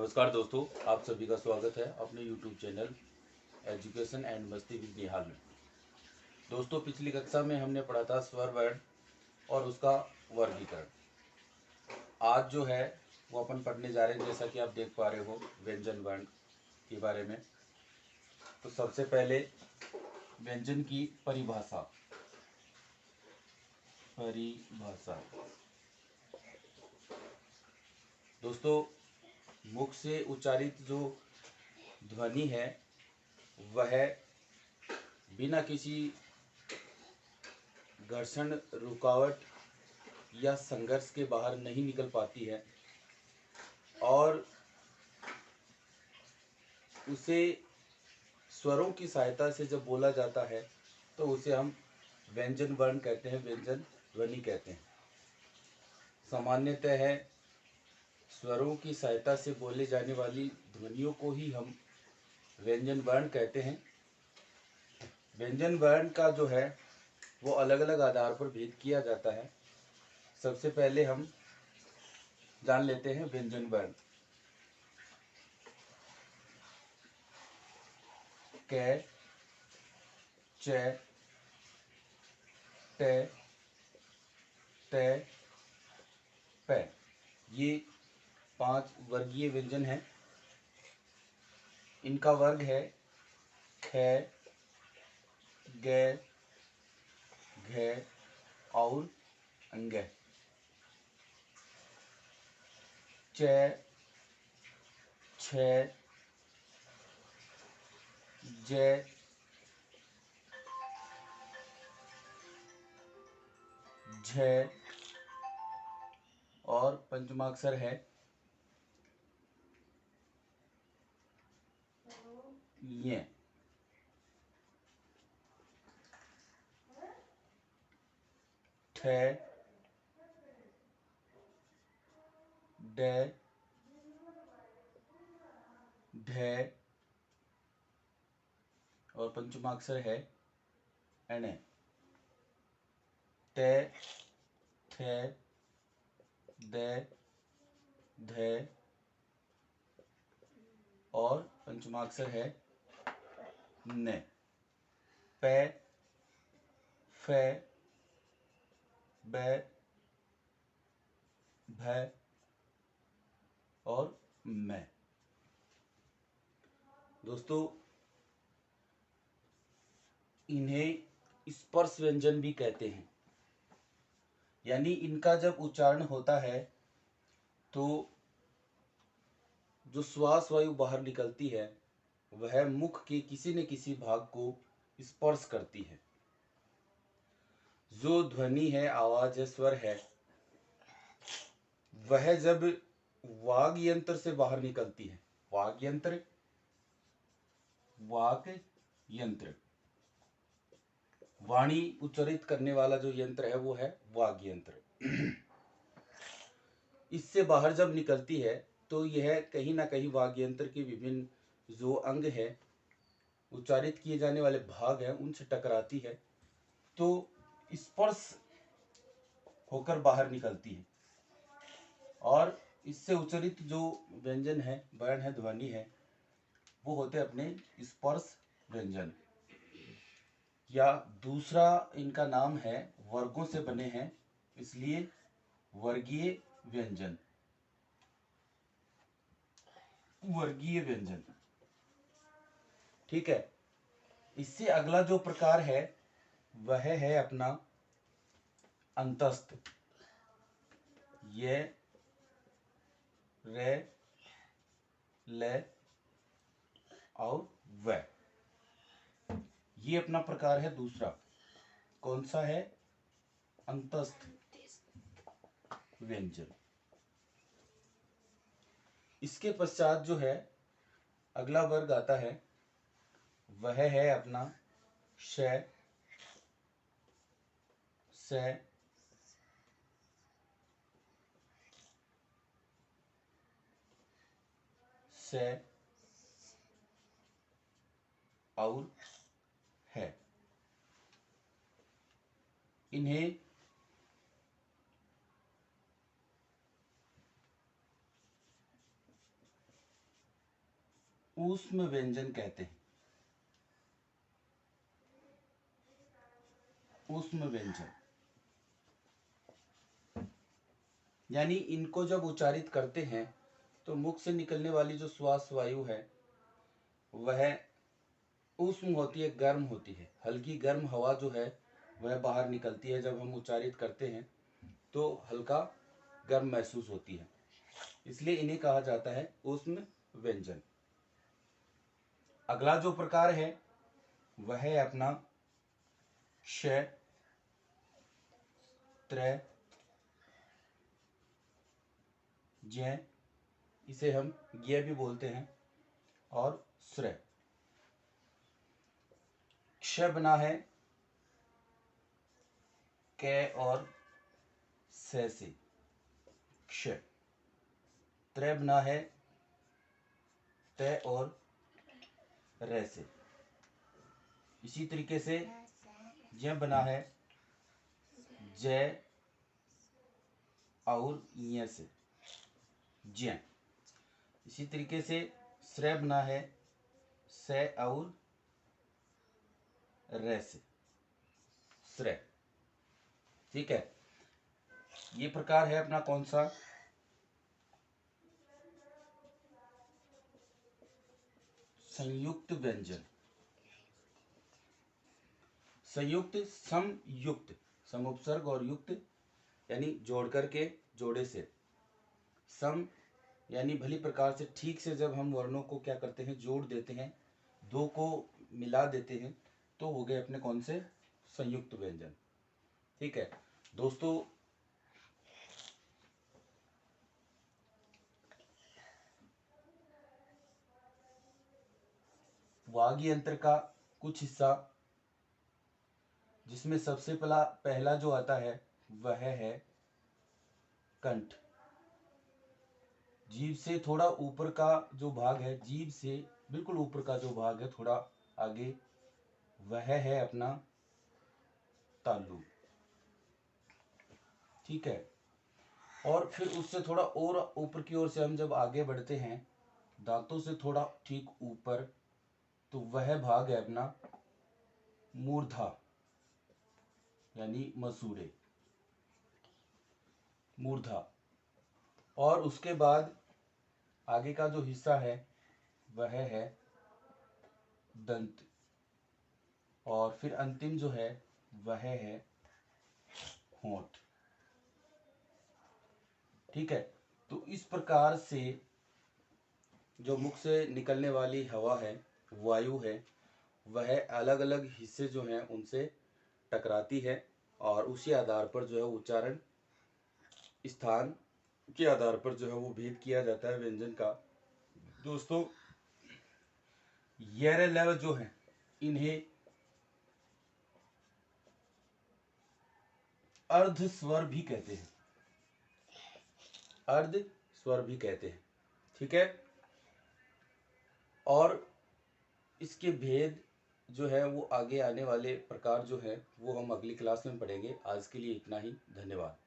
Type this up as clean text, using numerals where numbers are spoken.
नमस्कार दोस्तों, आप सभी का स्वागत है अपने YouTube चैनल एजुकेशन एंड मस्ती विद निहाल में। दोस्तों, पिछली कक्षा में हमने पढ़ा था स्वर वर्ण और उसका वर्गीकरण। आज जो है वो अपन पढ़ने जा रहे हैं, जैसा कि आप देख पा रहे हो, व्यंजन वर्ण के बारे में। तो सबसे पहले व्यंजन की परिभाषा। दोस्तों, मुख से उच्चारित जो ध्वनि है वह बिना किसी घर्षण, रुकावट या संघर्ष के बाहर नहीं निकल पाती है और उसे स्वरों की सहायता से जब बोला जाता है तो उसे हम व्यंजन वर्ण कहते हैं, व्यंजन ध्वनि कहते हैं। सामान्यतः स्वरों की सहायता से बोले जाने वाली ध्वनियों को ही हम व्यंजन वर्ण कहते हैं। व्यंजन वर्ण का जो है वो अलग अलग आधार पर भेद किया जाता है। सबसे पहले हम जान लेते हैं व्यंजन वर्ण। क, च, ट, त, प। ये 5 वर्गीय व्यंजन हैं। इनका वर्ग है ख, ग, घ और अंग। च, छ, ज, झ और पंचमाक्षर है य। ठ, ड, ढ और पंचमाक्षर है अण। ट, थ, द, ध और पंचमाक्षर है न। प, फ, ब, भ और म। दोस्तों, इन्हें स्पर्श व्यंजन भी कहते हैं। यानी इनका जब उच्चारण होता है तो जो श्वास वायु बाहर निकलती है वह मुख के किसी न किसी भाग को स्पर्श करती है। जो ध्वनि है, आवाज है, स्वर है, वह जब वाग यंत्र से बाहर निकलती है, वाग यंत्र, वाणी उच्चारित करने वाला जो यंत्र है वो है वाग यंत्र। इससे बाहर जब निकलती है तो यह कहीं ना कहीं वाग यंत्र के विभिन्न जो अंग है, उच्चारित किए जाने वाले भाग हैं, उनसे टकराती है तो स्पर्श होकर बाहर निकलती है और इससे उच्चारित जो व्यंजन है, वर्ण है, ध्वनि है, वो होते अपने स्पर्श व्यंजन। या दूसरा इनका नाम है, वर्गों से बने हैं इसलिए वर्गीय व्यंजन। वर्गीय व्यंजन, ठीक है। इससे अगला जो प्रकार है वह है अपना अंतस्थ। य, रे, ल और व। ये अपना प्रकार है दूसरा। कौन सा है? अंतस्थ व्यंजन। इसके पश्चात जो है अगला वर्ग आता है वह है अपना श, स, स और है। इन्हें ऊष्म व्यंजन कहते हैं। ऊष्म व्यंजन यानी इनको जब उच्चारित करते हैं तो मुख से निकलने वाली जो श्वास वायु है वह ऊष्म होती है, गर्म होती है। हल्की गर्म हवा जो है वह बाहर निकलती है। जब हम उच्चारित करते हैं तो हल्का गर्म महसूस होती है, इसलिए इन्हें कहा जाता है ऊष्म व्यंजन। अगला जो प्रकार है वह है अपना क्ष, त्र, ज्ञ, इसे हम ज्ञ भी बोलते हैं, और श्र। क्ष बना है क और स से, क्ष। त्र बना है त और र से। इसी तरीके से ज्ञ बना है ज और ञ से, ज्ञ। इसी तरीके से श्र बना है स और र से, श्र। ठीक है, ये प्रकार है अपना कौन सा? संयुक्त व्यंजन। संयुक्त, समयुक्त, सम उपसर्ग और युक्त यानी जोड़ करके, जोड़े से। सम यानी भली प्रकार से, ठीक से जब हम वर्णों को क्या करते हैं, जोड़ देते हैं, दो को मिला देते हैं, तो हो गए अपने कौन से? संयुक्त व्यंजन। ठीक है दोस्तों, वाग्य यंत्र का कुछ हिस्सा, जिसमें सबसे पहला जो आता है वह है कंठ। जीभ से थोड़ा ऊपर का जो भाग है, जीभ से बिल्कुल ऊपर का जो भाग है, थोड़ा आगे, वह है अपना तालु। ठीक है, और फिर उससे थोड़ा और ऊपर की ओर से हम जब आगे बढ़ते हैं, दांतों से थोड़ा ठीक ऊपर, तो वह भाग है अपना मूर्धा यानी मसूड़े, मूर्धा। और उसके बाद आगे का जो हिस्सा है वह है दंत, और फिर अंतिम जो है वह है होंठ। ठीक है, तो इस प्रकार से जो मुख से निकलने वाली हवा है, वायु है, वह अलग अलग हिस्से जो हैं उनसे टकराती है, और उसी आधार पर जो है उच्चारण स्थान के आधार पर जो है वो भेद किया जाता है व्यंजन का। दोस्तों, ये लेवल जो है, इन्हें अर्ध स्वर भी कहते हैं, अर्ध स्वर भी कहते हैं। ठीक है, और इसके भेद जो है वो आगे आने वाले प्रकार जो है वो हम अगली क्लास में पढ़ेंगे। आज के लिए इतना ही, धन्यवाद।